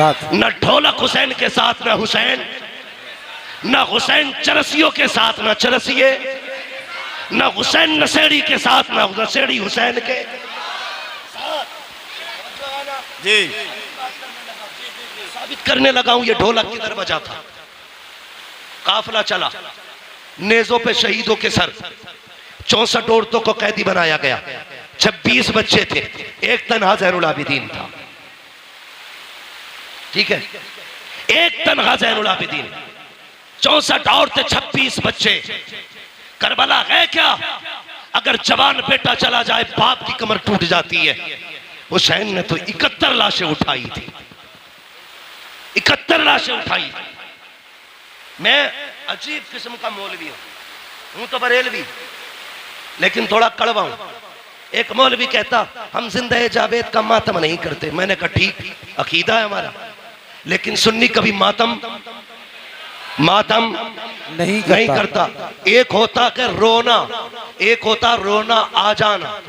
साथ, न ढोलक हुसैन के साथ न हुसैन, न हुसैन चरसियों के साथ न चरसिए, न हुसैन नशेड़ी के साथ न नशेड़ी हुसैन के जी। साबित करने लगा हूं ये ढोलक किधर बजा था। काफिला चला, नेजों पे शहीदों के सर, 64 औरतों को कैदी बनाया गया, 26 बच्चे थे, एक तन्हा ज़ैनुल आबिदीन था। ठीक है, एक तन्हा ज़ैनुल आबिदीन, 64 औरतें, 26 बच्चे। करबला है क्या? अगर जवान बेटा चला जाए बाप की कमर टूट जाती है। हुसैन ने तो 71 लाशें उठाई थी, 71 लाशें उठाई थी। मैं अजीब किस्म का मौलवी हूं तो बरेलवी, लेकिन थोड़ा कड़वा हूं। एक मौलवी कहता हम जिंदा जावेद का मातम नहीं करते। मैंने कहा ठीक, अकीदा है हमारा, लेकिन सुन्नी कभी मातम नहीं करता। एक होता कि रोना, एक होता रोना आ जाना,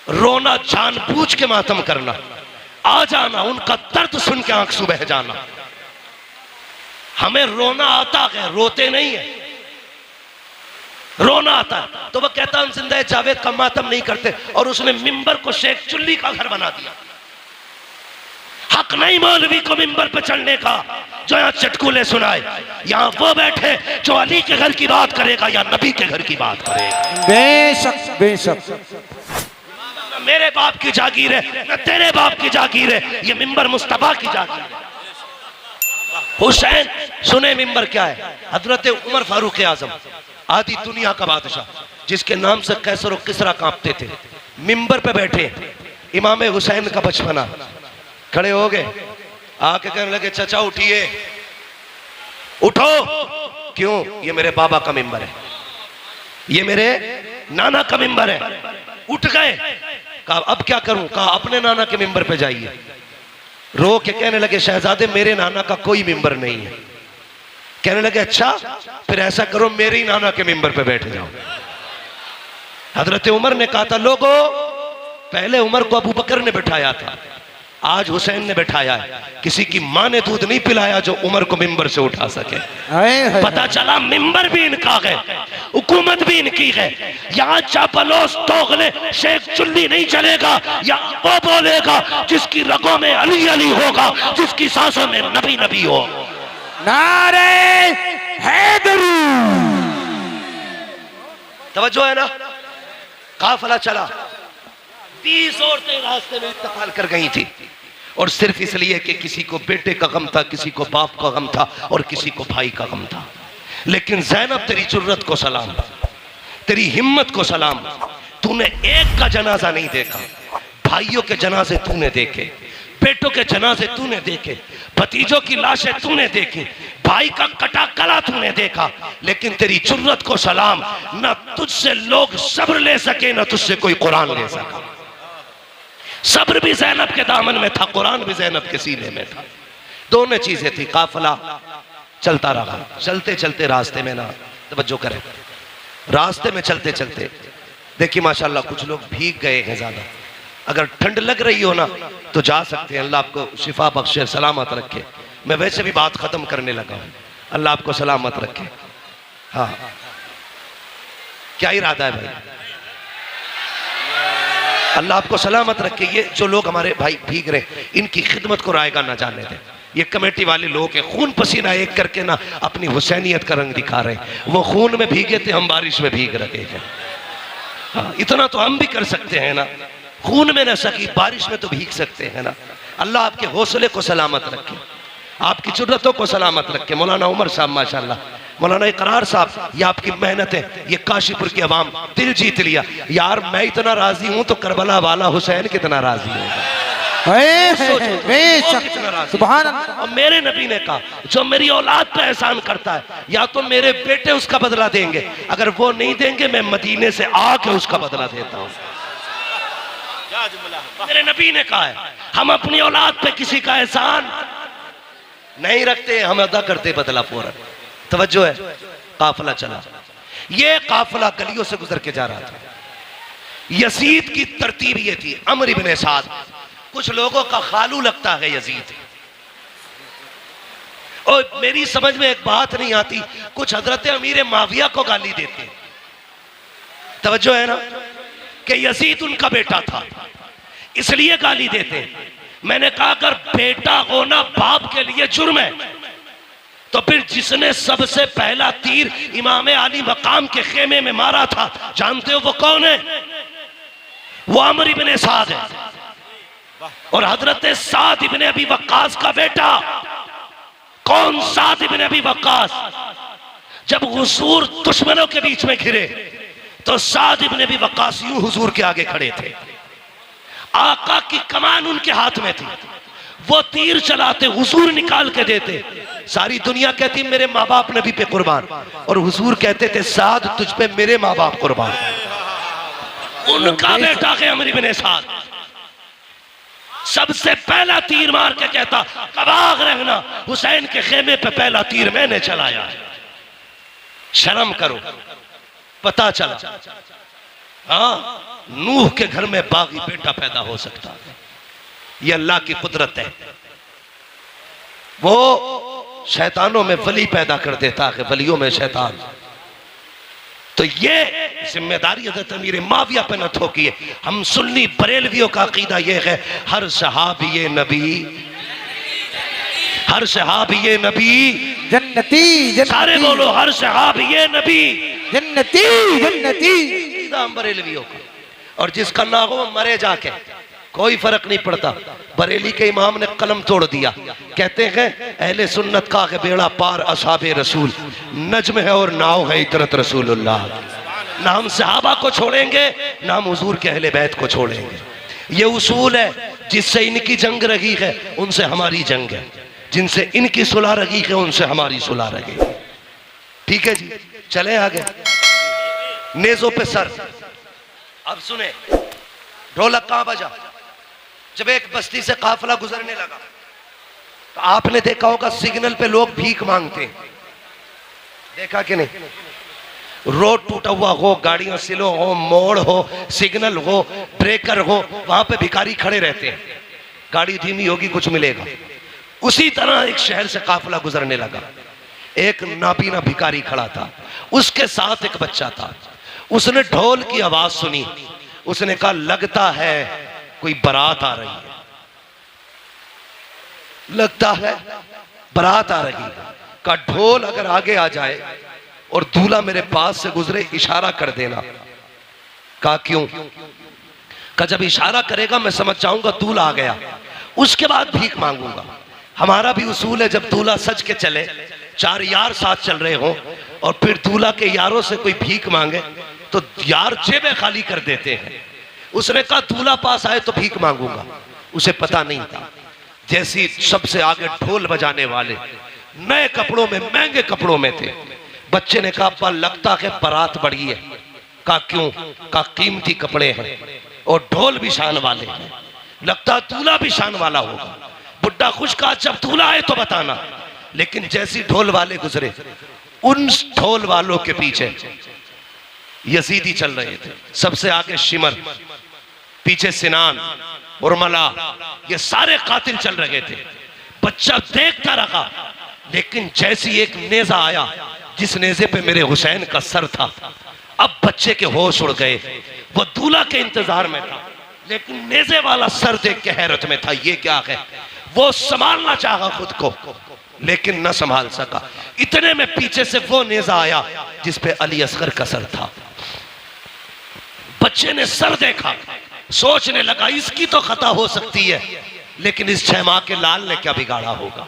रोना जानबूझ के मातम करना, आ जाना उनका दर्द सुन के आंख बह जाना। हमें रोना आता है, रोते नहीं है, रोना आता है। तो वह कहता हम जिंदा जावेद का मातम नहीं करते, और उसने मिंबर को शेख चुल्ली का घर बना दिया। हक नहीं मौलवी को मिंबर पर चढ़ने का जो यहाँ चटकुले सुनाए। यहाँ वो बैठे जो अली के घर की बात करेगा या नबी के घर की बात करेगा। बेशक बेशक, न मेरे बाप की जागीर है, न तेरे बाप की जागीर है, ये मिंबर मुस्तफा की जागीर है। हुसैन सुने मिंबर क्या है? हजरत उमर फारूक आजम, आधी दुनिया का बादशाह, जिसके नाम से कैसर और किसरा कांपते थे, मिंबर पे बैठे। इमाम हुसैन का बचपना, खड़े हो गए, आके कहने लगे चचा उठिए, उठो। क्यों? ये मेरे बाबा का मिंबर है, ये मेरे नाना का मिंबर है। उठ गए, कहा अब क्या करूं? कहा अपने नाना के मिंबर पे जाइए। रो के कहने लगे शहजादे मेरे नाना का कोई मिंबर नहीं है। कहने लगे अच्छा, फिर ऐसा करो मेरे ही नाना के मिंबर पे बैठ जाओ। हजरत उमर ने कहा था लोगों, पहले उमर को अबू बकर ने बिठाया था, आज हुसैन ने बिठाया है। किसी की मां ने दूध नहीं पिलाया जो उमर को मिंबर से उठा सके। पता चला मिंबर भी इनका है, हुकूमत भी इनकी है। यहाँ चापलोस दोगले शेख चुल्ली नहीं चलेगा, या वो बोलेगा जिसकी रगों में अली अली होगा, जिसकी सांसों में नबी नबी हो। नारे हैदरी, तवज्जो है ना? काफिला चला, 20 औरतें रास्ते में इंतकाल कर गई थी, और सिर्फ इसलिए कि किसी को बेटे का गम था, किसी को बाप का गम था, और किसी को भाई का गम था। लेकिन ज़ैनब तेरी जुर्रत को सलाम, तेरी हिम्मत को सलाम। तूने एक का जनाजा नहीं देखा, भाइयों के जनाजे तूने देखे, बेटों के जनाजे तूने देखे, भतीजों की लाशें तूने देखी, भाई का कटा गला तूने देखा। लेकिन तेरी जुर्रत को सलाम, ना तुझसे लोग सब्र ले सके, ना तुझसे कोई कुरान ले सका। सब्र भी ज़ैनब के दामन में था, कुरान भी ज़ैनब के सीने में था, दोनों चीजें थी। काफिला चलता रहा, चलते चलते रास्ते में ना, तवज्जो करें, रास्ते में चलते चलते देखिए माशाल्लाह कुछ लोग भीग गए हैं ज्यादा। अगर ठंड लग रही हो ना तो जा सकते हैं, अल्लाह आपको शिफा बख्शे, सलामत रखे। मैं वैसे भी बात खत्म करने लगा हूं, अल्लाह आपको सलामत रखे। हाँ, क्या इरादा है भाई? अल्लाह आपको सलामत रखे। ये जो लोग हमारे भाई भीग रहे हैं, इनकी खिदमत को रायगा ना जाने दें। ये कमेटी वाले लोग हैं, खून पसीना एक करके ना अपनी हुसैनियत का रंग दिखा रहे हैं। वो खून में भीगे थे, हम बारिश में भीग रहे हैं। हाँ, इतना तो हम भी कर सकते हैं ना, खून में न सकी बारिश में तो भीग सकते हैं ना। अल्लाह आपके हौसले को सलामत रखे, आपकी जुर्रतों को सलामत रखे। मौलाना उमर साहब माशाल्लाह, मौलाना इकरार साहब, ये आपकी मेहनत है, ये काशीपुर की आवाम दिल जीत लिया। यार मैं इतना राजी हूं तो करबला वाला हुसैन कितना राजी होगा। सुभान अल्लाह। और मेरे नबी ने कहा जो मेरी औलाद पे एहसान करता है, या तो मेरे बेटे उसका बदला देंगे, अगर वो नहीं देंगे मैं मदीने से आके उसका बदला देता हूँ। मेरे नबी ने कहा है हम अपनी औलाद पे किसी का एहसान नहीं रखते, हम अदा करते बदला फौरन। तवज्जो है, काफिला चला, ये काफिला गलियों से गुजर के जा रहा था। यजीद की तरतीब ये थी, अमर इब्ने साद, कुछ लोगों का खालू लगता है यजीद, और मेरी समझ में एक बात नहीं आती, कुछ हजरत अमीर माविया को गाली देते हैं, तवज्जो है ना, कि यजीद उनका बेटा था इसलिए गाली देते हैं। मैंने कहा अगर बेटा होना बाप के लिए जुर्म है तो फिर जिसने सबसे पहला तीर इमाम अली मकाम के खेमे में मारा था, जानते हो वो कौन है? वो अमर इब्ने साद है, और हजरत साद इब्ने अबी वक्कास का बेटा। कौन? साद इब्ने अबी वक्कास। जब हुजूर दुश्मनों के बीच में घिरे तो साद इब्ने अबी वक्कास यूं हुजूर के आगे खड़े थे, आका की कमान उनके हाथ में थी, वो तीर चलाते, हुजूर निकाल के देते। सारी दुनिया कहती मेरे माँ बाप नबी पे कुर्बान, और हुजूर कहते थे साद तुझ पे मेरे माँ बाप कुर्बान। उनका बेटा है अमर इब्ने साद, सबसे पहला तीर मार के कहता कबाग रहना, हुसैन के खेमे पे पहला तीर मैंने चलाया। शर्म करो। पता चला हाँ, नूह के घर में बागी बेटा पैदा हो सकता है, ये अल्लाह की कुदरत है। वो शैतानों में वली पैदा कर देता है, वलियों में शैतान। तो ये जिम्मेदारी हज़रत अमीर माविया पे न थोकिए। हम सुन्नी बरेलवियों का अकीदा ये है, हर सहाबी नबी, हर सहाबी नबी जन्नती, जन्नती। सारे बोलो हर सहाबी नबी जन्नती, जन्नती। अकीदा हम बरेलवियों का। और जिसका ना हो मरे जाके, कोई फर्क नहीं पड़ता। बरेली के इमाम ने कलम तोड़ दिया, कहते हैं अहले सुन्नत का है बेड़ा पार असहाबे रसूल, नज्म है और नाव है इतरत रसूलुल्लाह। ना हम सहाबा को छोड़ेंगे ना हम हुजूर के अहले बैत को छोड़ेंगे। ये उसूल है, जिससे इनकी जंग रही है उनसे हमारी जंग है, जिनसे इनकी सुलह रही है उनसे हमारी सुलह रही। ठीक है जी, चले आगे। नेजों पे सर। अब सुने, ढोलक कहां बजा? जब एक बस्ती से काफिला गुजरने लगा तो आपने देखा होगा सिग्नल पे लोग भीख मांगते हैं, देखा कि नहीं? रोड टूटा हुआ हो, गाड़ियां स्लो हो, मोड़ हो, सिग्नल हो, ब्रेकर हो, वहां पे भिखारी खड़े रहते हैं, गाड़ी धीमी होगी कुछ मिलेगा। उसी तरह एक शहर से काफिला गुजरने लगा, एक नाबीना भिखारी खड़ा था, उसके साथ एक बच्चा था। उसने ढोल की आवाज सुनी, उसने कहा लगता है कोई बारात आ रही है, लगता है बारात आ रही है। का ढोल अगर आगे आ जाए और दूल्हा मेरे पास से गुजरे इशारा कर देना। कहा क्यों? का जब इशारा करेगा मैं समझ जाऊंगा दूल्हा आ गया, उसके बाद भीख मांगूंगा। हमारा भी उसूल है, जब दूल्हा सज के चले, चार यार साथ चल रहे हो और फिर दूल्हा के यारों से कोई भीख मांगे तो यार जेबें खाली कर देते हैं। उसने कहा दूल्हा पास आए तो भीख मांगूंगा। उसे पता नहीं था, जैसी सबसे आगे ढोल बजाने वाले नए कपड़ों में, महंगे कपड़ों में थे। बच्चे ने कहा अब्बा लगता है बारात बड़ी है। कहा क्यों? कहा कीमती कपड़े हैं और ढोल भी शान वाले हैं, लगता दूल्हा भी शान वाला होगा। बुड्ढा खुश कहा जब दूल्हा आए तो बताना। लेकिन जैसी ढोल वाले गुजरे, उन ढोल वालों के पीछे यजीदी चल रहे थे, सबसे आगे शिमर, पीछे सिनान, उर्मला, ये सारे कातिल चल रहे थे। बच्चा देखता रहा, लेकिन जैसी एक नेजा आया, जिस नेजे पे मेरे हुसैन का सर था, अब बच्चे के होश उड़ गए। वो दूल्हा के इंतजार में था, लेकिन नेजे वाला सर देख के हैरत में था, ये क्या है? वो संभालना चाहा खुद को, लेकिन न संभाल सका। इतने में पीछे से वो नेजा आया जिसपे अली असगर का सर था। बच्चे ने सर देखा, सोचने लगा इसकी तो खता हो सकती है, लेकिन इस 6 माह के लाल ने क्या बिगाड़ा होगा।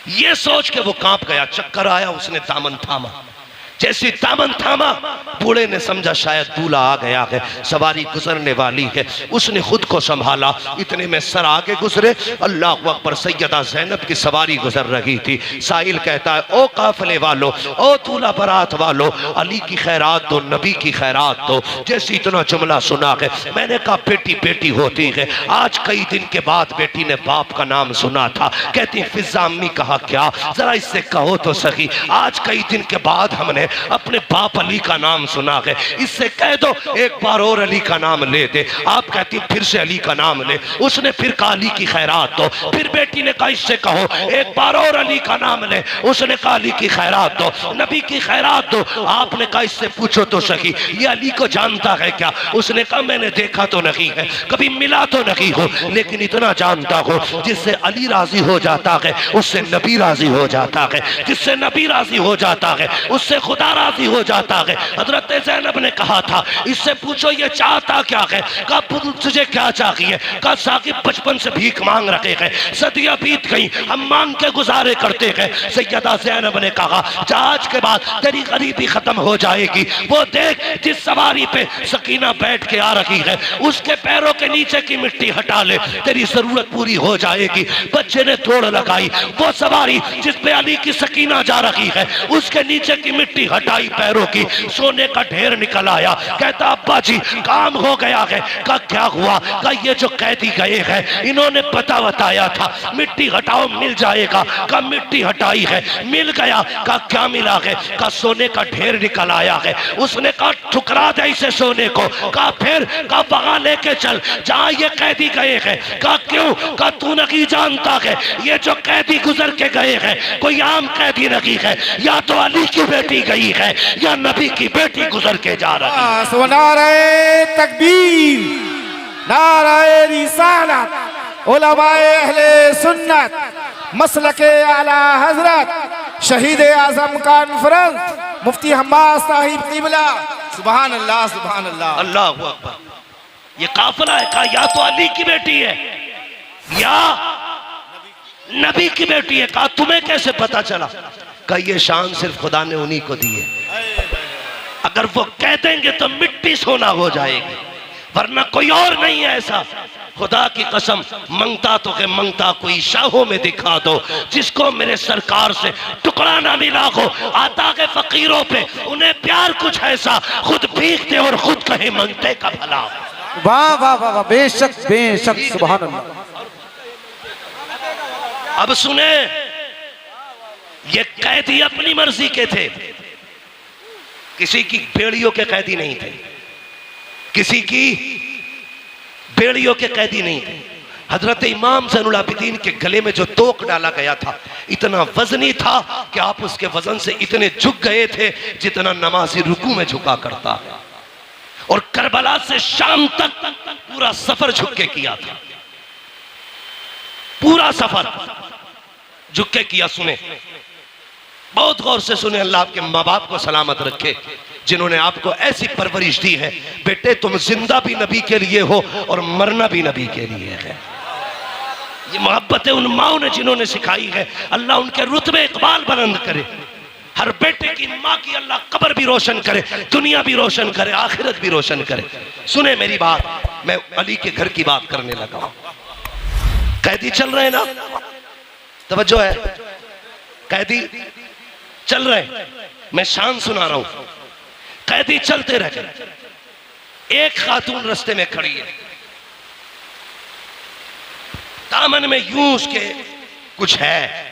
ये सोच के वो कांप गया, चक्कर आया, उसने दामन थामा। जैसी दामन थामा, बूढ़े ने समझा शायद दूल्हा आ गया है, सवारी गुजरने वाली है। उसने खुद को संभाला, इतने में सर आगे गुजरे, अल्लाह अकबर, सैयदा ज़ैनब की सवारी गुजर रही थी। साहिल कहता है ओ काफिले वालों, ओ दूल्हा बारात वालों, अली की खैरात दो, नबी की खैरात दो। जैसे इतना जुमला सुना है, मैंने कहा बेटी बेटी होती है। आज कई दिन के बाद बेटी ने बाप का नाम सुना था, कहती फिजा अम्मी कहा क्या, जरा इससे कहो तो सही। आज कई दिन के बाद हमने अपने बाप अली का नाम सुना है, इससे कह दो एक बार और अली का नाम ले दे। आप कहती फिर से अली का नाम ले। उसने फिर कहा अली की खैरात दो। फिर बेटी ने कहा इससे कहो एक बार और अली का नाम ले। उसने कहा अली की खैरात दो, नबी की खैरात दो। आपने कहा इससे पूछो तो सही ये अली को जानता है क्या? उसने कहा मैंने देखा तो नहीं है, कभी मिला तो नहीं हो, लेकिन इतना जानता हो जिससे अली राजी हो जाता है उससे नबी राजी हो जाता है, जिससे नबी राजी हो जाता है उससे खुदा राजी हो जाता है। हजरत ज़ैनब ने कहा था इससे पूछो ये चाहता क्या है? कहा तुझे क्या चाहिए? कहा साकिब बचपन से भीख मांग रखे हैं, सदियां बीत गई, हम मांग के गुजारे करते हैं। सैयदा ज़ैनब ने कहा आज के बाद तेरी गरीबी खत्म हो जाएगी। वो देख जिस सवारी पे सकीना बैठ के आ रही है उसके पैरों के नीचे की मिट्टी हटा ले, तेरी जरूरत पूरी हो जाएगी। बच्चे ने दौड़ लगाई, वो सवारी जिस पे अली की सकीना जा रही है उसके नीचे की मिट्टी हटाई पैरों की, सोने का ढेर निकल आया। कहता अब्बा जी काम हो गया है। कहा क्या हुआ? कहा ये जो कैदी गए हैं इन्होंने पता बताया था मिट्टी हटाओ मिल जाएगा। कहा मिट्टी हटाई है मिल गया। कहा क्या मिला है? कहा सोने का ढेर निकल आया है। उसने कहा ठुकरा दे इसे सोने को। कहा फिर? कहा वहां लेके चल जहां ये कैदी गए हैं। कहा क्यों? कहा तू नहीं जानता है ये जो कैदी गुजर के गए हैं कोई आम कैदी नहीं है, या तो अली की बेटी गई है या नबी की बेटी गुजर के जा रही है। नारे तकबीर, नारे रिसालत, उलमाए अहले सुन्नत, मसलके आला हजरत, शहीद आजम कॉन्फ्रेंस, मुफ्ती हम्माद साहिब क़िबला। सुभान अल्लाह, सुभान अल्लाह, अल्लाह अकबर। ये काफिला है। कहा या तो अली की बेटी है या नबी की बेटी है। कहा तुम्हें कैसे पता चला? कहा ये शान सिर्फ खुदा ने उन्हीं को दी है, अगर वो कह देंगे तो मिट्टी सोना हो जाएगी, वरना कोई और नहीं है ऐसा। खुदा की कसम मंगता तो के मंगता कोई शाहों में दिखा दो जिसको मेरे सरकार से टुकड़ा ना मिला हो। आता के फकीरों पे उन्हें प्यार कुछ ऐसा खुद भीखते और खुद कहे मंगते का भला। वाह वाह वाह वाह, बेशक बेशक, सुभान अल्लाह। अब सुने, ये कैदी अपनी मर्जी के थे, किसी की बेड़ियों के कैदी नहीं थे, किसी की बेड़ियों के कैदी नहीं थे। हजरत इमाम ज़ैनुल आबिदीन के गले में जो तोक डाला गया था इतना वजनी था कि आप उसके वजन से इतने झुक गए थे जितना नमाजी रुकू में झुका करता है। और करबला से शाम तक पूरा सफर झुक के किया था, पूरा सफर झुक के किया। सुने, बहुत गौर से सुने, अल्लाह आपके माँ बाप को सलामत रखे जिन्होंने आपको ऐसी परवरिश दी है। बेटे तुम जिंदा भी नबी के लिए हो और मरना भी नबी के लिए है। ये मोहब्बतें उन माओं ने जिन्होंने सिखाई है, अल्लाह उनके रुतबे इकबाल बुलंद करे। हर बेटे की माँ की अल्लाह कब्र भी रोशन करे, दुनिया भी रोशन करे, आखिरत भी रोशन करे। सुने मेरी बात, मैं अली के घर की बात करने लगा। कैदी चल रहे ना, तवज्जो है, कैदी चल रहे, मैं शान सुना रहा हूं। कैदी चलते रहे, एक खातून रास्ते में खड़ी है, दामन में यूं उसके कुछ है।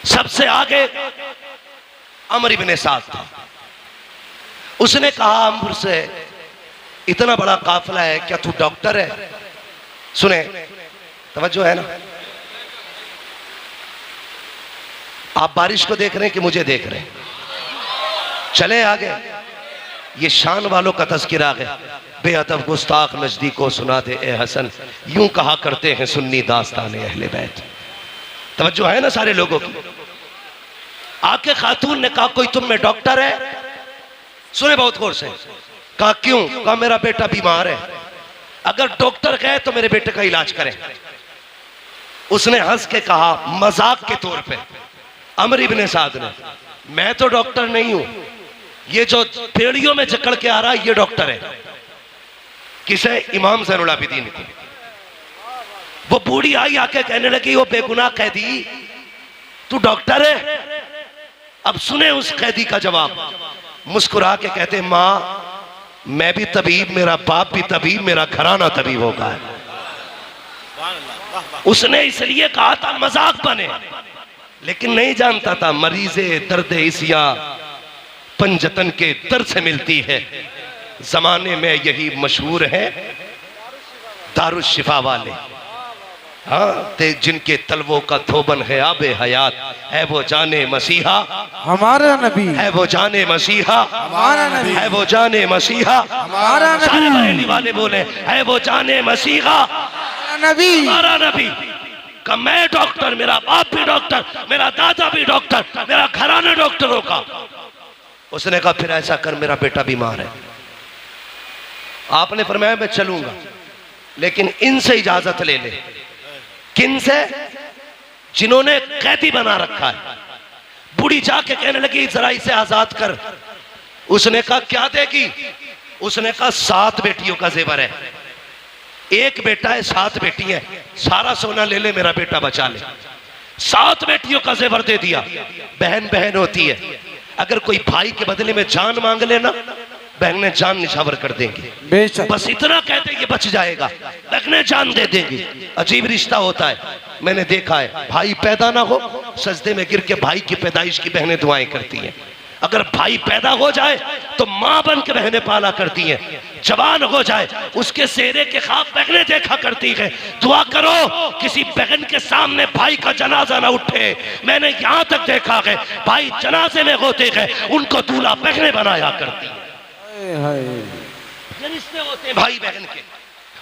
सबसे आगे अमर इब्ने साद था। उसने कहा अमर से, इतना बड़ा काफिला है, क्या तू डॉक्टर है? सुने, तवज्जो है ना, आप बारिश को देख रहे हैं कि मुझे देख रहे हैं? चले आगे, ये शान वालों का तज़किरा है। बेअदब गुस्ताख नजदीको सुना दे ए हसन, यूं कहा करते हैं सुन्नी दास्ताने अहले बैत। तवज्जो है ना सारे लोगों की? आके खातून ने कहा कोई तुम में डॉक्टर है? सुने बहुत गौर से। कहा क्यों? कहा मेरा बेटा बीमार है, अगर डॉक्टर गए तो मेरे बेटे का इलाज करें। उसने हंस के कहा मजाक के तौर पे, अमर इब्ने साद ने, मैं तो डॉक्टर नहीं हूं, ये जो पेड़ियों में जकड़ के आ रहा है ये डॉक्टर है। किसे? इमाम ज़ैनुल आबिदीन को। वो बूढ़ी आई आके कहने लगी, वो बेगुनाह कैदी तू डॉक्टर है? अब सुने उस कैदी का जवाब, मुस्कुरा के कहते माँ मैं भी तबीब, मेरा बाप भी तबीब, मेरा घराना तबीब होगा। उसने इसलिए कहा था मजाक बने, लेकिन नहीं जानता था मरीज़े दर्द इसिया पंजतन के दर से मिलती है। जमाने में यही मशहूर है दारुश शिफा वाले, हाँ, ते जिनके तलवों का थोबन है आबे हयात, है वो जाने मसीहा हमारा नबी, है वो जाने मसीहा हमारा नबी, है वो जाने मसीहा हमारा सारे नबी, बरेली वाले बोले है वो जाने मसीहा नबी, हमारा नबी। का मैं डॉक्टर, मेरा बाप भी डॉक्टर, मेरा दादा भी डॉक्टर, मेरा घराना डॉक्टरों का। उसने कहा फिर ऐसा कर, मेरा बेटा बीमार है। आपने फरमाया मैं चलूंगा, लेकिन इनसे इजाजत ले ले। किन से? जिन्होंने कैदी बना रखा है। बूढ़ी जाके कहने लगी जरा इसे आजाद कर। उसने कहा क्या देगी? उसने कहा 7 बेटियों का जेवर है, एक बेटा है 7 बेटी है, सारा सोना ले ले, मेरा बेटा बचा ले। 7 बेटियों का जेवर दे दिया। बहन बहन होती है, अगर कोई भाई के बदले में जान मांग लेना, बहनें जान निछावर कर देंगी। बेशक, बस इतना कहते ये बच जाएगा, बहनें जान दे देंगी। अजीब रिश्ता होता है, मैंने देखा है। भाई पैदा ना हो, सजदे में गिर के भाई की पैदाइश की बहनें दुआएं करती हैं। अगर भाई पैदा हो जाए तो माँ बन के बहनें पाला करती हैं। जवान हो जाए उसके सेहरे के ख्वाब बहनें देखा करती हैं। दुआ करो किसी बहन के सामने भाई का जनाजा ना उठे। मैंने यहाँ तक देखा है भाई जनाजे में होते हैं, उनको दूल्हा बहनें बनाया करती हैं। ये रिश्ते होते हैं भाई बहन के।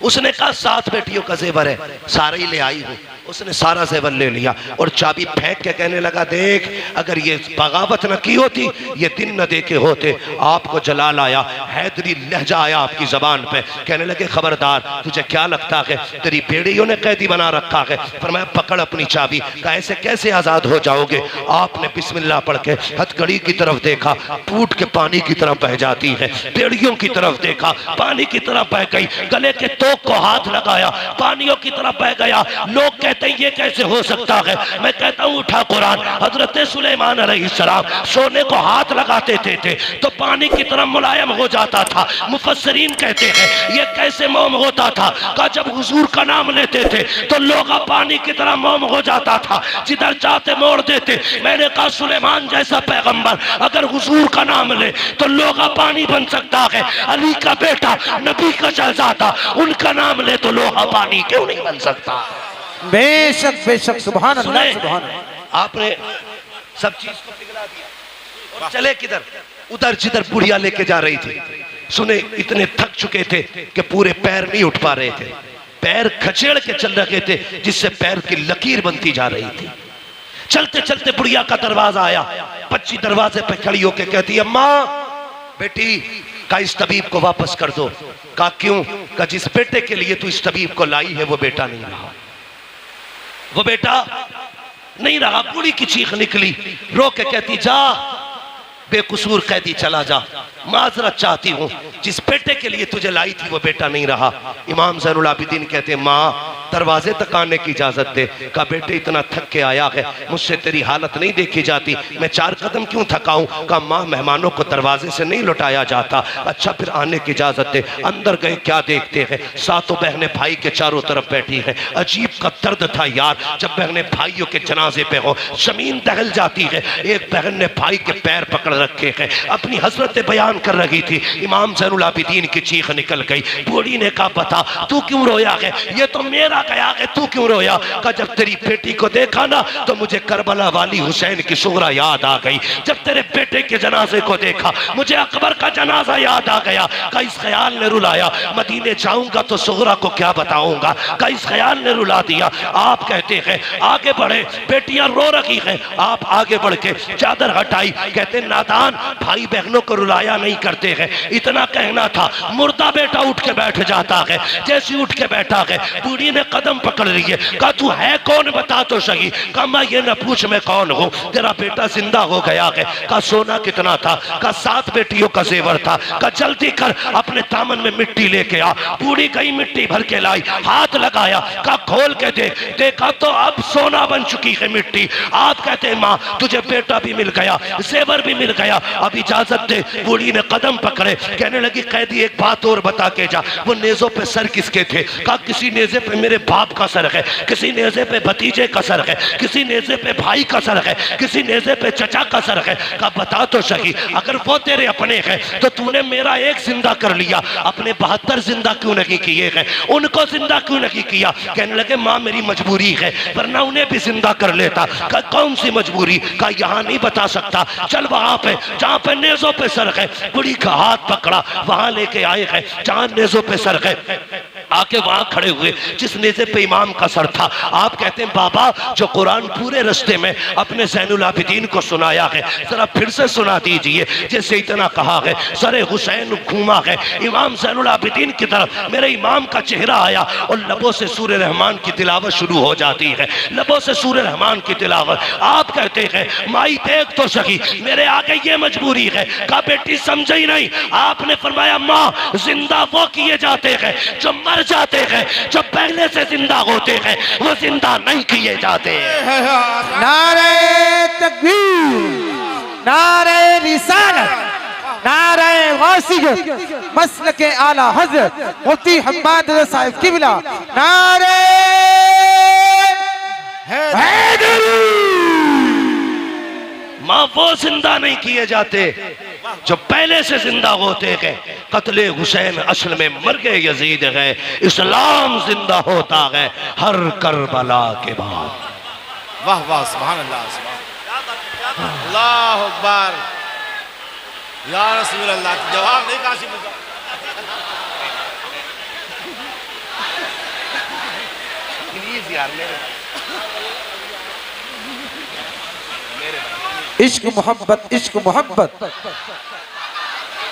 उसने कहा 7 बेटियों का जेवर है, सारे ही ले आई हूं। उसने सारा जेवर ले लिया और चाबी फेंक के कहने लगा देख, अगर ये बगावत न की होती, ये दिन न देखे होते, आपको जलाल आया, हैदरी लहजा आया आपकी जबान पे। कहने लगे खबरदार, तुझे क्या लगता है तेरी बेड़ियों ने कैदी बना रखा है? फरमाया पकड़ अपनी चाबी। कहा ऐसे कैसे आजाद हो जाओगे? आपने बिस्मिल्लाह पढ़ के हथकड़ी की तरफ देखा, टूट के पानी की तरफ बह जाती है। बेड़ियों की तरफ देखा, पानी की तरफ बह गई। गले के तोक को हाथ लगाया, पानियों की तरफ बह गया। लोग कहते हैं ये कैसे हो सकता है? मैं कहता हूं उठा कुरान। हजरत सुलेमान अलैहिस्सलाम सोने को हाथ लगाते थे तो पानी की तरफ मुलायम हो जाता था। मुफस्सिरीन कहते हैं ये कैसे मोम होता था? का जब हुजूर का नाम लेते थे तो लोग पानी की तरह मोम हो जाता था, जिधर जाते मोड़ देते। मैंने कहा सुलेमान जैसा पैगंबर अगर हुजूर का नाम ले तो लोग पानी बन सकता है। अली का बेटा नबी का शहजादा, उनका नाम ले तो लोहा पानी क्यों नहीं बन सकता? बेशक बेशक, सुभान अल्लाह, सुभान अल्लाह। आपने सब चीज को पिघला दिया और चले किधर? उधर जिधर बुढ़िया लेके जा रही थी। सुने इतने थक चुके थे कि पूरे पैर नहीं उठ पा रहे थे, पैर खचेड़ के चल रहे थे, जिससे पैर की लकीर बनती जा रही थी। चलते चलते बुढ़िया का दरवाजा आया। बच्ची दरवाजे पे खड़ी होके कहती है अम्मा बेटी का इस तबीब को वापस कर दो। कहा क्यों? का जिस बेटे के लिए तू इस तबीब को लाई है वो बेटा नहीं रहा, वो बेटा नहीं रहा। बूढ़ी की चीख निकली, रो के कहती जा बेकसूर कैदी चला जा, माजरत चाहती हूँ, जिस बेटे के लिए तुझे लाई थी वो बेटा नहीं रहा। इमाम ज़ैनुल आबिदीन कहते माँ दरवाजे तक आने की इजाजत दे। का बेटे इतना थक के आया है, मुझसे तेरी हालत नहीं देखी जाती, मैं 4 कदम क्यों थकाऊं? का माँ मेहमानों को दरवाजे से नहीं लौटाया जाता। अच्छा फिर आने की इजाजत दे। अंदर गए, क्या देखते हैं 7 बहनें भाई के चारों तरफ बैठी हैं। अजीब का दर्द था यार, जब बहनें भाइयों के जनाजे पे हो, जमीन दहल जाती है। एक बहन ने भाई के पैर पकड़ रखे हैं, अपनी हसरत बयान कर रही थी। इमाम ज़ैनुल आबिदीन की चीख निकल गई। बूढ़ी ने कहा बता तू क्यों रोया है? ये तो मेरा गया है, तू क्यों रोया? का जब तेरी बेटी को देखा ना तो मुझे करबला वाली हुसैन की सुगरा याद आ गई। जब तेरे बेटे के जनाजे को देखा मुझे अकबर का जनाजा याद आ गया। का इस ख्याल ने रुलाया, मदीने जाऊंगा तो सुगरा को क्या बताऊंगा? का इस ख्याल ने रुला दिया। आप कहते हैं आगे बढ़े, बेटियां रो रही हैं, आप आगे बढ़ के चादर हटाई। कहते नादान भाई बहनों को रुलाया नहीं करते हैं। इतना कहना था, मुर्दा बेटा उठ के बैठ जाता है। जैसे उठ के बैठा है, बूढ़ी ने कदम पकड़ रही है। कहा तू है कौन बता तो सही। कहा मैं ये न पूछ मैं कौन हूँ, तेरा बेटा जिंदा हो गया है। कहा सोना कितना था? कहा 7 बेटियों का जेवर था। कहा जल्दी कर अपने दामन में मिट्टी लेके आ। बूढ़ी गई मिट्टी भर के लाई, हाथ लगाया, कहा खोल के दे। देखा तो अब सोना बन चुकी है मिट्टी। आप कहते हैं माँ तुझे बेटा भी मिल गया, जेवर भी मिल गया, अब इजाजत दे। बूढ़ी ने कदम पकड़े, कहने लगी कैदी एक बात और बता के जा, वो नेजों पे सर किसके थे? कहा किसी नेजे पे मेरे बाप का सर है, किसी नेज़े पे भतीजे का सर है, किसी नेज़े पे भाई का सर है, किसी नेज़े पे चचा का सर है। कहा बता तो सही, अगर वो तेरे अपने हैं तो तूने मेरा एक जिंदा कर लिया, अपने 72 जिंदा क्यों नहीं किए हैं? उनको जिंदा क्यों नहीं किया? कहने लगे माँ मेरी मजबूरी है, वरना उन्हें भी जिंदा कर लेता। कहा कौन सी मजबूरी? कहा यहाँ नहीं बता सकता, चल वहां पे जहाँ पे नेज़ों पे सर है। बुढ़ी का हाथ पकड़ा, वहां लेके आए हैं जहाँ नेज़ों पे सर है। आके वहां खड़े हुए जिस नेज़े पे इमाम का सर था। आप कहते हैं बाबा जो कुरान पूरे रास्ते में अपने ज़ैनुल आबिदीन को सुनाया है, जरा फिर से सुना दीजिए। जैसे इतना कहा है, सरे हुसैन घूमा है इमाम ज़ैनुल आबिदीन की तरफ, मेरे इमाम का चेहरा आया और लबों से सूरह रहमान की तिलावत शुरू हो जाती है, लबों से सूरह रहमान की तिलावत। आप कहते हैं माई देख तो सही, मेरे आगे ये मजबूरी है। कहा बेटी समझे ही नहीं। आपने फरमाया माँ जिंदा वो किए जाते हैं जो मर जाते हैं, जो पहले से जिंदा होते हैं वो जिंदा नहीं किए जाते। नारे तकबीर, नारे रिसालत, नारे वासियत, मसलके आला हजरत मुफ्ती हम्माद रज़ा साहिब किबला, नारे हैदरी। माँ वो जिंदा नहीं किए जाते जो पहले से जिंदा होते हैं। कत्ले हुसैन असल में मर गए यजीद है, इस्लाम जिंदा होता है हर करबला के बाद। वाह वाह सुभान अल्लाह, सुभान अल्लाह अकबर। या रसूल अल्लाह, जवाब नहीं काशी मिलता। प्लीज यार इश्क मोहब्बत, इश्क मोहब्बत,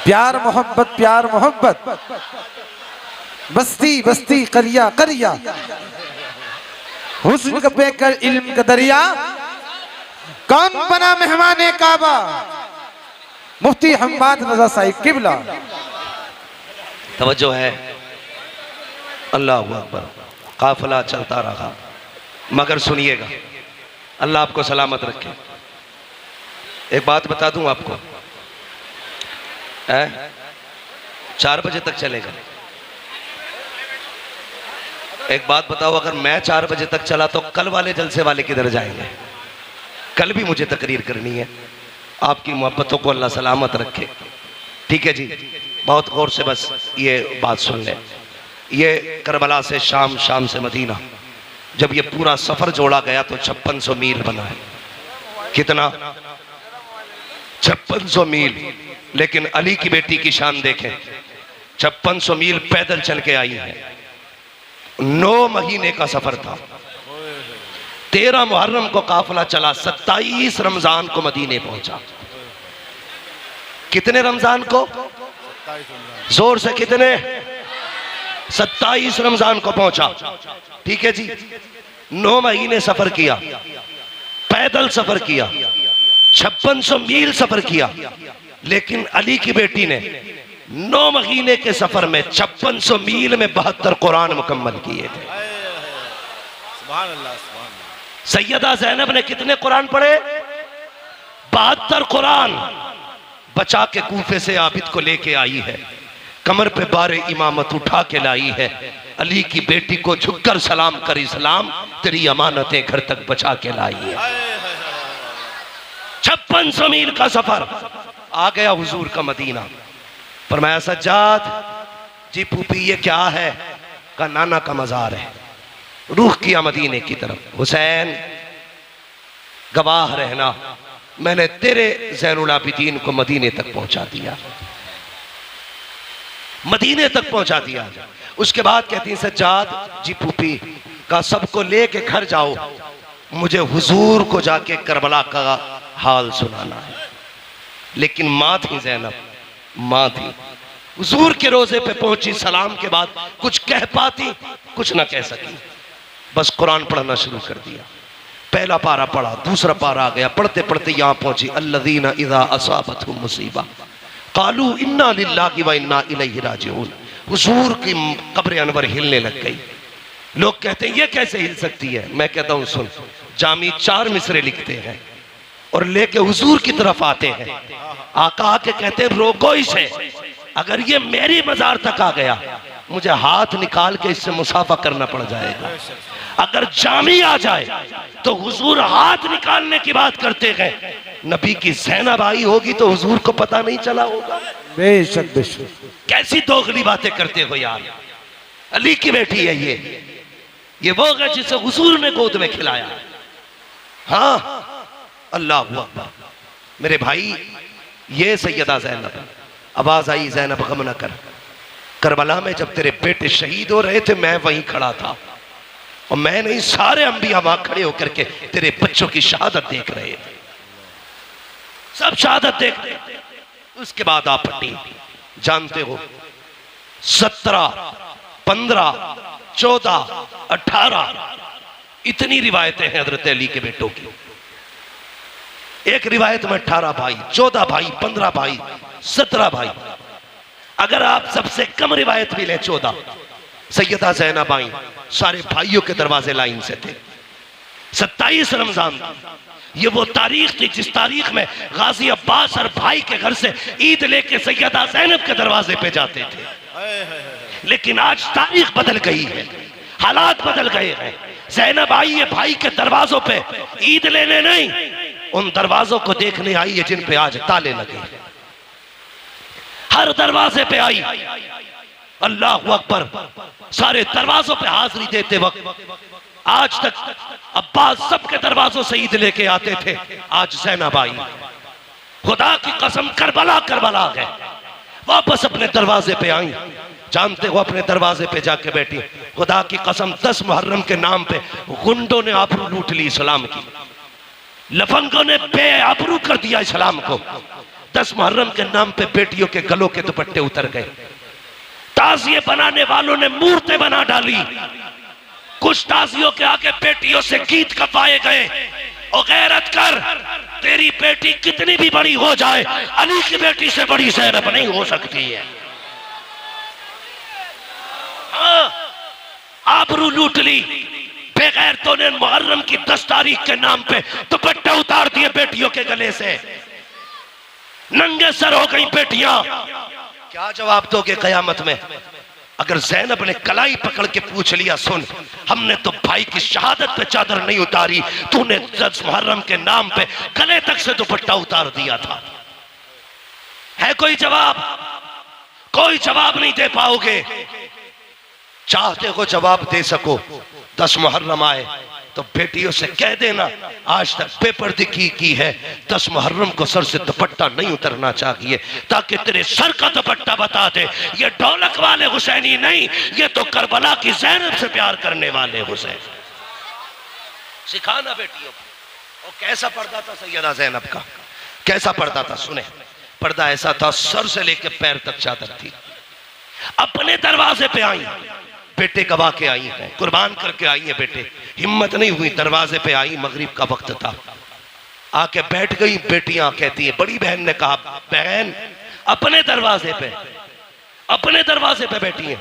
प्यार मोहब्बत, प्यार मोहब्बत, बस्ती बस्ती करिया करिया, हुस्न का बेकर इल्म का दरिया, कौन बना मेहमाने काबा? मुफ्ती हम्माद रज़ा साहिब किबला। तवज्जो है, अल्लाह अकबर। काफिला चलता रहा, मगर सुनिएगा, अल्लाह आपको सलामत रखे। एक बात बता दूं आपको, 4 बजे तक चलेगा। एक बात बताओ, अगर मैं 4 बजे तक चला तो कल वाले जलसे वाले किधर जाएंगे? कल भी मुझे तकरीर करनी है। आपकी मोहब्बतों को अल्लाह सलामत रखे। ठीक है जी, बहुत गौर से बस ये बात सुन लें। ये करबला से शाम, शाम से मदीना, जब ये पूरा सफर जोड़ा गया तो 5600 मील बना है। कितना? 5600 मील। लेकिन अली की बेटी की शान देखें, 5600 मील पैदल चल के आई है। 9 महीने का सफर था। 13 मुहर्रम को काफिला चला, 27 रमजान को मदीने पहुंचा। कितने रमजान को? जोर से कितने? 27 रमजान को पहुंचा। ठीक है जी, 9 महीने सफर किया, पैदल सफर किया, 5600 मील सफर किया। लेकिन अली की बेटी ने 9 महीने के सफर में 5600 मील में 72 कुरान मुकम्मल किए थे। सैयदा ज़ैनब ने कितने कुरान पढ़े? 72 कुरान बचा के कूफे से आबिद को लेके आई है, कमर पे बारे इमामत उठा के लाई है। अली की बेटी को झुककर सलाम कर, इस्लाम तेरी अमानतें घर तक बचा के लाई है। 5600 मील का सफर। आ गया हुजूर का मदीना। फरमाया सज्जाद जी फूफी ये क्या है? का नाना का मजार है। रूह किया मदीने की तरफ। हुसैन गवाह रहना, मैंने तेरे ज़ैनुल आबिदीन को मदीने तक पहुंचा दिया, मदीने तक पहुंचा दिया। उसके बाद कहती सज्जाद जी फूफी का सबको लेके घर जाओ, मुझे हुजूर को जाके करबला का हाल सुनाना है। लेकिन माँ थी ज़ैनब, माँ थी। हुजूर के रोजे पे पहुंची, सलाम के बाद कुछ कह पाती, कुछ ना कह सकी, बस कुरान पढ़ना शुरू कर दिया। पहला पारा पढ़ा, दूसरा पारा आ गया, पढ़ते पढ़ते यहाँ पहुंची अल्लज़ीना इज़ा असाबतहुम मुसीबा क़ालू इन्ना लिल्लाहि व इन्ना इलैहि राजिऊन। हुजूर की कब्र अनवर हिलने लग गई। लोग कहते हैं ये कैसे हिल सकती है? मैं कहता हूँ सुन, जामी 4 मिसरे लिखते हैं और लेके हुजूर की तरफ आते हैं। आका के कहते हैं रोको इसे, अगर ये मेरी मजार तक आ गया मुझे हाथ निकाल के इससे मुसाफा करना पड़ जाएगा। अगर जामी आ जाए तो हुजूर हाथ निकालने की बात करते गए, नबी की ज़ैनब आई होगी तो हुजूर को पता नहीं चला होगा। बेशक बेशक। कैसी दोगली बातें करते हो यार। अली की बेटी है ये वो है जिसे हुजूर ने गोद में खिलाया। हाँ, अल्लाह अकबर। मेरे भाई, ये सैयदा ज़ैनब। आवाज आई, ज़ैनब गम न कर। करबला में जब तेरे बेटे शहीद हो रहे थे मैं वहीं खड़ा था, और मैं नहीं, सारे अंबिया वहां खड़े होकर के तेरे बच्चों की शहादत देख रहे थे, सब शहादत देख रहे थे। उसके बाद आप पट्टी जानते हो, 17, 15, 14, 18 इतनी रिवायतें हैं हजरत अली के बेटों की। एक रिवायत में 18 भाई, 14 भाई, 15 भाई, 17 भाई। अगर आप सबसे कम रिवायत भी लें 14, सैयदा ज़ैनब आई, सारे भाइयों के दरवाजे लाइन से थे। 27 रमजान, ये वो तारीख थी जिस तारीख में गाजी अब्बास और भाई के घर से ईद लेके सैयदा ज़ैनब के दरवाजे पे जाते थे। लेकिन आज तारीख बदल गई है, हालात बदल गए हैं। ज़ैनब आई है भाई के दरवाजों पे ईद लेने नहीं, उन दरवाजों को देखने आई है जिन पे आज ताले लगे। हर दरवाजे पे आई, अल्लाह अकबर। सारे दरवाजों पे हाजिरी देते वक्त आज तक अब्बास सबके दरवाजों से ईद लेके आते थे, आज ज़ैनब आई। खुदा की कसम, करबला करबला गए, वापस अपने दरवाजे पे आई। जानते हो, अपने दरवाजे पे जाके बैठी। खुदा की कसम, 10 मुहर्रम के नाम पे गुंडों ने आबरू लूट ली इस्लाम की, लफंगों ने बेआबरू कर दिया इस्लाम को। 10 मुहर्रम के नाम पे बेटियों के गलों के दुपट्टे उतर गए, ताजिए बनाने वालों ने मूर्तें बना डाली। कुछ ताजियों के आगे बेटियों से गीत गवाए गए। और गैरत कर, तेरी बेटी कितनी भी बड़ी हो जाए, अली की बेटी से बड़ी ज़ैनब नहीं हो सकती है। आबरू लूट ली बेगैरतों ने। मुहर्रम की 10 तारीख के नाम पे दुपट्टे उतार दिए बेटियों के गले से, नंगे सर हो गई बेटियां। क्या जवाब दोगे कयामत में? अगर ज़ैनब ने कलाई पकड़ के पूछ लिया, सुन, हमने तो भाई की शहादत पे चादर नहीं उतारी, तूने 10 मुहर्रम के नाम पे गले तक से दुपट्टा उतार दिया था। है कोई जवाब? कोई जवाब नहीं दे पाओगे। चाहते हो जवाब दे सको, 10 मुहर्रम आए तो बेटियों से कह देना, आज तक बेपर्दगी की है, 10 मुहर्रम को सर से दुपट्टा नहीं उतरना चाहिए, ताकि तेरे सर का दुपट्टा बता दे ये ढोलक वाले हुसैनी नहीं, ये तो करबला की ज़ैनब से प्यार करने वाले हुसैन। सिखाना बेटियों को। और कैसा पर्दा था सैयदा ज़ैनब का, कैसा पर्दा था? सुने, पर्दा ऐसा था, सर से लेकर पैर तक चादर थी। अपने दरवाजे पे आई, बेटे गवा के आई है, कुर्बान करके आई है बेटे। हिम्मत नहीं हुई, दरवाजे पे आई, मगरिब का वक्त था, आके बैठ गई। बेटियां कहती है, बड़ी बहन ने कहा, बहन अपने दरवाजे पे बैठी है।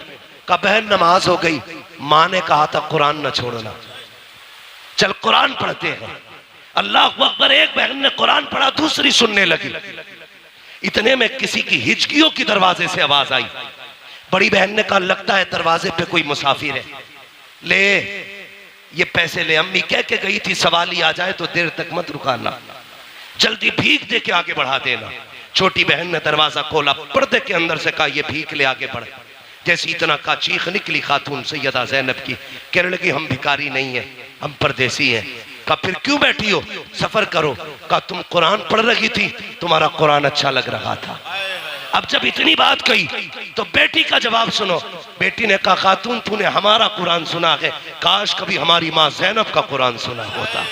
कहा बहन नमाज हो गई। माँ ने कहा था कुरान न छोड़ना, चल कुरान पढ़ते हैं। अल्लाह अकबर। एक बहन ने कुरान पढ़ा, दूसरी सुनने लगी। इतने में किसी की हिचकियों की दरवाजे से आवाज आई। बड़ी बहन ने कहा, लगता है दरवाजे पे कोई मुसाफिर है, ले ये पैसे ले। अम्मी कह के गई थी सवाली आ जाए तो देर तक मत रुकाना, जल्दी भीख दे के आगे बढ़ा देना। छोटी बहन ने दरवाजा खोला, पर्दे के अंदर से कहा, ये भीख ले आगे बढ़। जैसी इतना का चीख निकली खातून सैयदा ज़ैनब की, कहने लगी हम भिखारी नहीं है, हम परदेसी हैं। कहा फिर क्यों बैठी हो, सफर करो। कहा तुम कुरान पढ़ रही थी, तुम्हारा कुरान अच्छा लग रहा था। अब जब इतनी बात कही तो बेटी का जवाब सुनो। बेटी ने कहा, खातून तूने हमारा कुरान सुना है, काश कभी हमारी माँ ज़ैनब का कुरान सुना होता,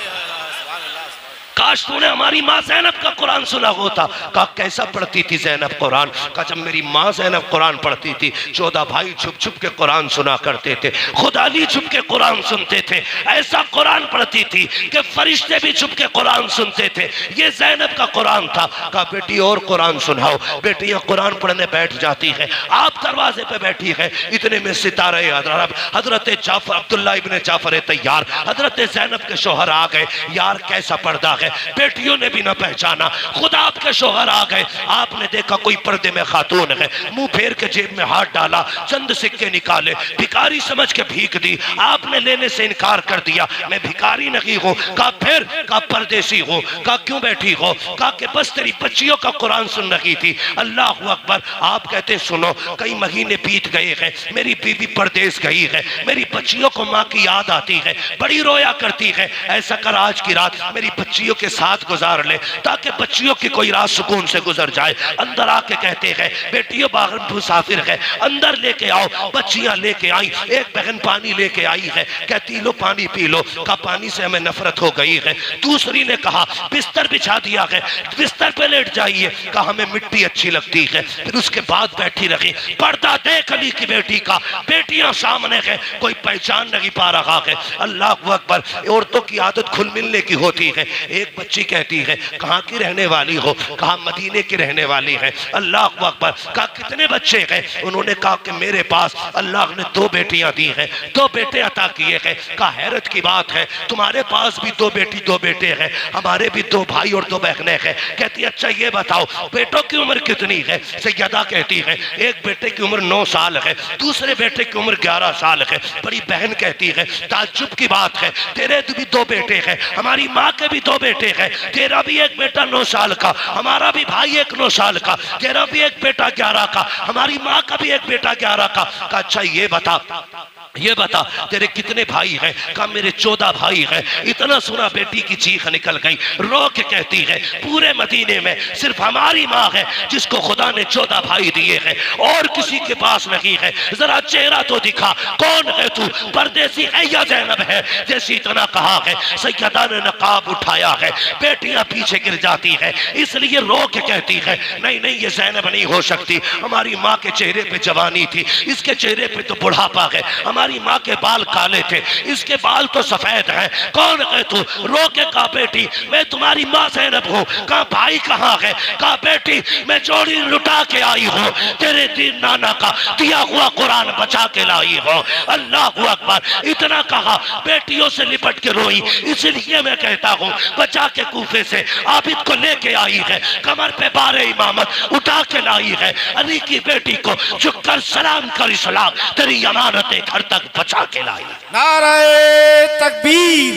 काश तूने हमारी माँ ज़ैनब का कुरान सुना होता। कहा कैसा पढ़ती थी ज़ैनब कुरान? कहा जब मेरी माँ ज़ैनब कुरान पढ़ती थी, 14 भाई छुप छुप के कुरान सुना करते थे, खुद अली छुप के कुरान सुनते थे, ऐसा कुरान पढ़ती थी कि फरिश्ते भी छुप के कुरान सुनते थे, ये ज़ैनब का कुरान था। कहा बेटी और कुरान सुनाओ। बेटियां कुरान पढ़ने बैठ जाती है, आप दरवाजे पे बैठी है। इतने में सितारे हजरत जाफर, अब्दुल्ला इब्ने जाफर तैयार, हजरत ज़ैनब के शोहर आ गए। यार कैसा पर्दा है, बेटियों ने भी ना पहचाना। खुद आपके शोहर आ गए, आपने देखा कोई पर्दे में खातून है, मुंह फेर के जेब में हाथ डाला, चंद सिक्के निकाले, भिखारी समझ के भीख दी, आपने लेने से इनकार कर दिया। मैं भिखारी नहीं हूँ। कहा फिर? कहा परदेसी हूँ। कहा क्यों बैठी हो? कहा कि बस तेरी बच्चियों का कुरान सुन रही थी। अल्लाह अकबर। आप कहते सुनो, कई महीने बीत गए हैं, मेरी बीवी परदेश गई है, मेरी बच्चियों को माँ की याद आती है, बड़ी रोया करती है। ऐसा कर आज की रात मेरी बच्चियों के साथ गुजार ले, ताकि बच्चियों की कोई रात सुकून से गुजर जाए। अंदर आके कहते हैं बेटियों बाहर मुसाफिर है, अंदर लेके आओ। बच्चियां लेके आई, एक बहन पानी लेके आई है, कहती लो पानी पी लो। का पानी से हमें नफरत हो गई है। दूसरी ने कहा बिस्तर बिछा दिया है, बिस्तर पे लेट जाइए। कहा हमें मिट्टी अच्छी लगती है। फिर उसके बाद बैठी रही, पर्दा देख अली की बेटी का, बेटियां सामने है, कोई पहचान नहीं पा रहा है। अल्लाह अकबर। औरतों की आदत खुल मिलने की होती है। एक बच्ची कहती है कहाँ की रहने वाली हो? कहा मदीने की रहने वाली है। अल्लाह अकबर। कहा कितने बच्चे हैं? उन्होंने कहा कि मेरे पास अल्लाह ने 2 बेटियां दी हैं, 2 बेटे अता किए हैं। कहा हैरत की बात है, तुम्हारे पास भी 2 बेटी 2 बेटे हैं, हमारे भी 2 भाई और 2 बहनें हैं। कहती अच्छा ये बताओ बेटों की उम्र कितनी है? सैयदा कहती है एक बेटे की उम्र 9 साल है, दूसरे बेटे की उम्र 11 साल है। बड़ी बहन कहती है ताज्जुब की बात है, तेरे भी 2 बेटे हैं, हमारी माँ के भी 2 बेटे हैं, तेरा भी एक बेटा 9 साल का, हमारा भी भाई एक 9 साल का, तेरा भी एक बेटा 11 का, हमारी माँ का भी एक बेटा 11 का। अच्छा ये बता तेरे कितने भाई हैं? कहा मेरे 14 भाई हैं। इतना सुना बेटी की चीख निकल गई, रो के कहती है पूरे मदीने में सिर्फ हमारी माँ है जिसको खुदा ने 14 भाई दिए हैं, और किसी के पास नहीं है। जरा चेहरा तो दिखा, कौन है तू? परदेसी है या ज़ैनब है? जैसे इतना कहा है सैयदा ने नकाब उठाया है, बेटियां पीछे गिर जाती है, इसलिए रो के कहती है नहीं नहीं ये ज़ैनब नहीं हो सकती, हमारी माँ के चेहरे पे जवानी थी, इसके चेहरे पे तो बुढ़ापा है, हमारी माँ के बाल काले थे, इसके बाल तो सफेद हैं। कौन है तू? रो के कहा बेटी मैं तुम्हारी माँ ज़ैनब हूँ। कहा भाई कहाँ है? कहा बेटी मैं जोड़ी लुटा के आई हूँ, तेरे दीन नाना का दिया हुआ कुरान बचा के लाई हूँ। अल्लाह अकबर। इतना कहा बेटियों से लिपट के रोई, इसलिए मैं कहता हूँ बचा के कूफे से आबिद को लेके आई है, कमर पे बारे इमामत उठा के लाई है। अली की बेटी को झुककर सलाम कर इस्लाम तेरी अमानतें घर तक बचा के लाई। नारे तकबीर,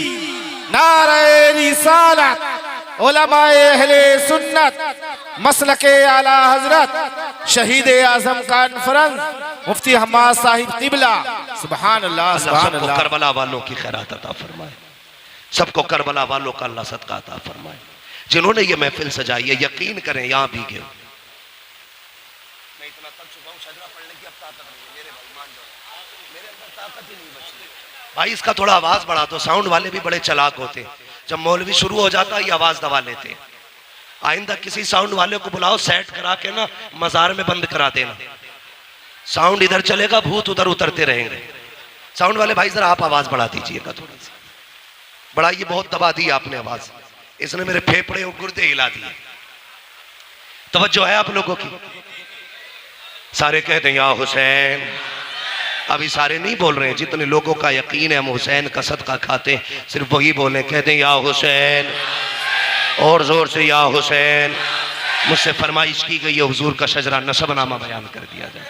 नारे रिसालत, उलमाए अहले सुन्नत, मसलके आला हजरत, शहीद आजम कॉन्फ्रेंस मुफ्ती हम्माद साहिब किबला। सुभान अल्लाह, सुभान अल्लाह। करबला वालों की खैरात अता फरमाए, सबको करबला वालों का अल्लाह सदका अता फरमाए। जिन्होंने ये महफिल सजाई है यकीन करें यहाँ भी गए। मैं इतना थक चुका हूँ, सजदा पढ़ने की अब ताकत नहीं है मेरे भाई, मान जाओ मेरे अंदर ताकत ही नहीं बची। भाई इसका थोड़ा आवाज बढ़ा दो, साउंड वाले भी बड़े चालाक होते, जब मौलवी शुरू हो जाता ये आवाज दबा लेते। आइंदा किसी साउंड वाले को बुलाओ, सेट करा के ना मजार में बंद करा देना, साउंड इधर चलेगा भूत उधर उतरते रहेंगे। साउंड वाले भाई जरा आप आवाज बढ़ा दीजिएगा थोड़ा सा, बढ़ाइए, बहुत दबा दी आपने आवाज, इसने मेरे फेफड़े और गुर्दे हिला दिए। तवज्जो है आप लोगों की? सारे कहते हैं या हुसैन। अभी सारे नहीं बोल रहे हैं, जितने लोगों का यकीन है हम हुसैन का सदका खाते हैं सिर्फ वही बोले, कहते हैं या हुसैन, और जोर से या हुसैन। मुझसे फरमाइश की गई है हुजूर का शजरा नसबनामा बयान कर दिया जाए।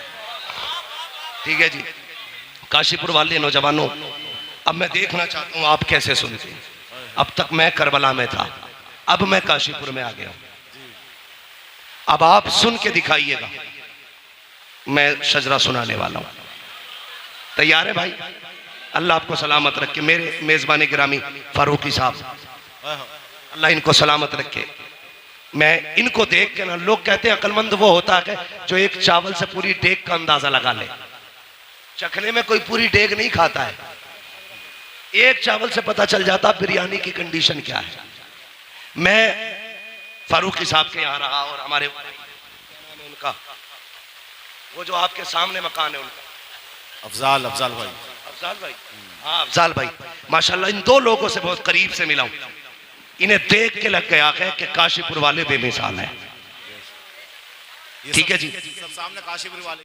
ठीक है जी। काशीपुर वाले नौजवानों, अब मैं देखना चाहता हूँ आप कैसे सुनते हैं। अब तक मैं करबला में था, अब मैं काशीपुर में आ गया, अब आप सुन के दिखाइएगा। मैं शजरा सुनाने वाला हूँ, तैयार है भाई? अल्लाह आपको सलामत रखे। मेरे मेजबान गिरामी फारूकी साहब, अल्लाह इनको सलामत रखे। मैं इनको देख के ना, लोग कहते हैं अक्लमंद वो होता है जो एक चावल से पूरी डेग का अंदाजा लगा ले। चखने में कोई पूरी डेग नहीं खाता है, एक चावल से पता चल जाता बिरयानी की कंडीशन क्या है। मैं फारूकी साहब के यहाँ रहा और हमारे उनका वो जो आपके सामने मकान है उनका अफजाल भाई, अफजाल भाई, हाँ अफजाल भाई, माशाल्लाह इन 2 लोगों से बहुत करीब से मिला हूं। इन्हें देख के लग गया है कि काशीपुर वाले बेमिसाल हैं। ठीक है जी, सब सामने काशीपुर वाले।